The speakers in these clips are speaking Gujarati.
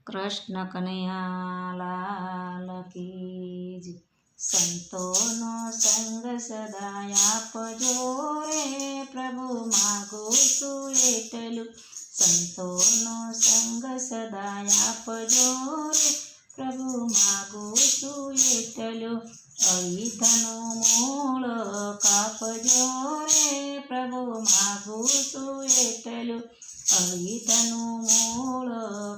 કૃષ્ણ કનૈયા લાલ કી જય। સંતોનો સંગ સદા આપજો રે, પ્રભુ માગું છું એટલું। સંતોનો સંગ સદા આપજો રે, પ્રભુ માગું છું એટલું। અહિતનું મૂળ કાપજો રે, પ્રભુ માગું છું એટલું। અહિતનું મૂળ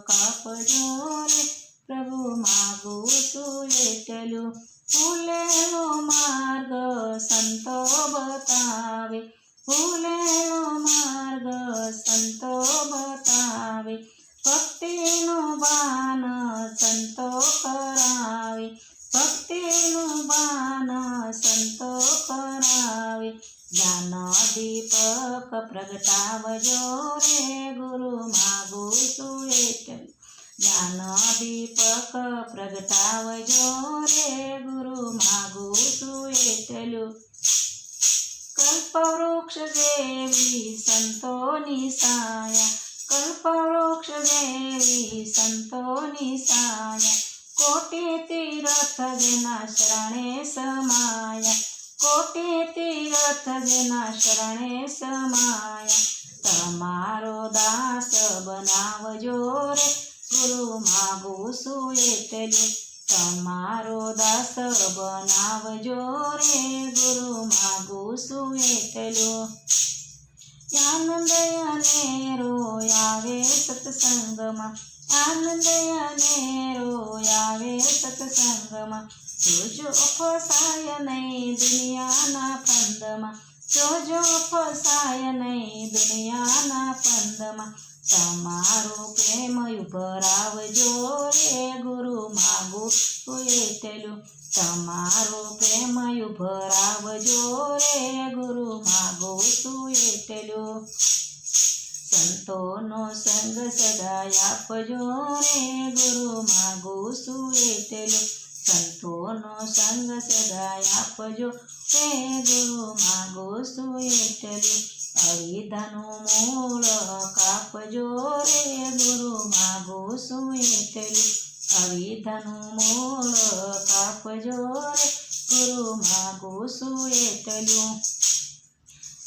કાપજો રે, પ્રભુ માગું છું એટલું। ભૂલેલો માર્ગ સંતો બતાવે, ભૂલેલો માર્ગ સંતો બતાવે। ભક્તિનું બાન સંતો કરાવે, ભક્તિનું બાન સંતો કરાવે। જ્ઞાન દીપક પ્રગટાવજો રે, ગુરુ માગું છું એટલું। જ્ઞાન દીપક પ્રગટાવજો રે, ગુરુ માગું છું એટલું। કલ્પવૃક્ષ જેવી સંતોની સાયા, કલ્પવૃક્ષ જેવી સંતોની સાયા। કોટી તીરથ જેના શરણે સમાયા, કોટી તીરથ જેના શરણે સમાયા। તમારો દાસ બનાવજો રે, ગુરુ માગું છું એટલું। તમારો દાસ બનાવજો રે, ગુરુ માગું છું એટલું। આનંદ અનેરો આવે સત્સંગમાં, આનંદ અનેરો આવે સત્સંગમાં। જોજો ફસાય નહીં દુનિયાના ફંદમાં, જોજો ફસાય નહીં દુનિયાના ફંદમાં। તમારો પ્રેમ ઉભરાવજો રે, ગુરુ માગું છું એટલું। તમારો પ્રેમ ઉભરાવજો રે, ગુરુ માગું છું એટલું। સંતોનો સંગ સદા આપજો રે, ગુરુ માગું છું એટલું। સંતોનો સંગ સદા આપજો રે, ગુરુ માગું છું એટલું। અવિદ્યાનું મૂળ કાપજો રે, ગુરુ માગું છું એટલું। અવિદ્યાનું મૂળ કાપજો રે, ગુરુ માગું છું એટલું।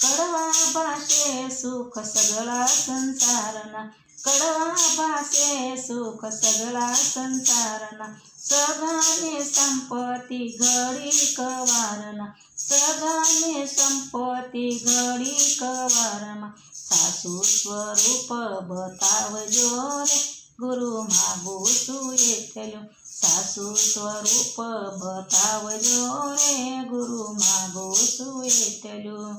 કડવા ભાષે સુખ સગળા સંસારના, કડવા ભાષે સુખ સગળા સંસારના। સગાને સંપત્તિ ઘડી કવારના, સગાને સંપત્તિ ઘડી કવારમાં। સાસુ સ્વરૂપ બતાવજો રે, ગુરુ માગું છું એટલું। સાસુ સ્વરૂપ બતાવજો રે, ગુરુ માગું છું એટલું।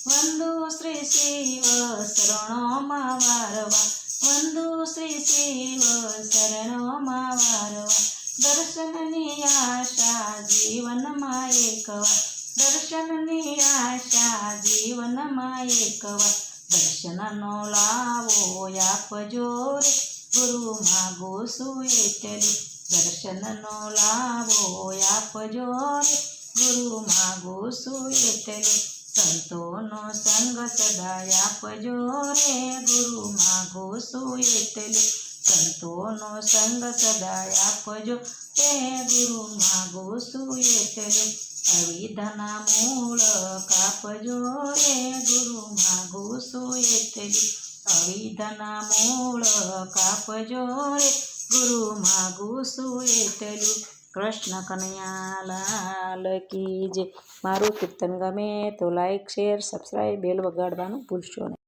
વંદુ શ્રી શિવ શરણોમાં વારવા, વંદુ શ્રી શિવ શરણોમાં વારવા। દર્શનની આશા જીવનમાં એકવાર, દર્શનની આશા જીવનમાં એકવાર। દર્શનનો લાવો આપજો રે, ગુરુ માગું છું એટલું। દર્શનનો લાવો આપજો રે, ગુરુ માગું છું એટલું। સંતોનો સંગ સદા આપજો રે, ગુરુ માગું છું એટલું। સંતોનો સંગ સદા આપજો રે, ગુરુ માગું છું એટલું। અવિદ્યાના મૂળ કાપજો રે, ગુરુ માગું છું એટલું। અવિદ્યાના મૂળ કાપજો રે, ગુરુ માગું છું એટલું। કૃષ્ણ કનૈયા લાલ કી જય। મારું કીર્તન ગમે તો લાઈક શેર સબસ્ક્રાઈબ બેલ વગાડવાનું ભૂલશો નહીં।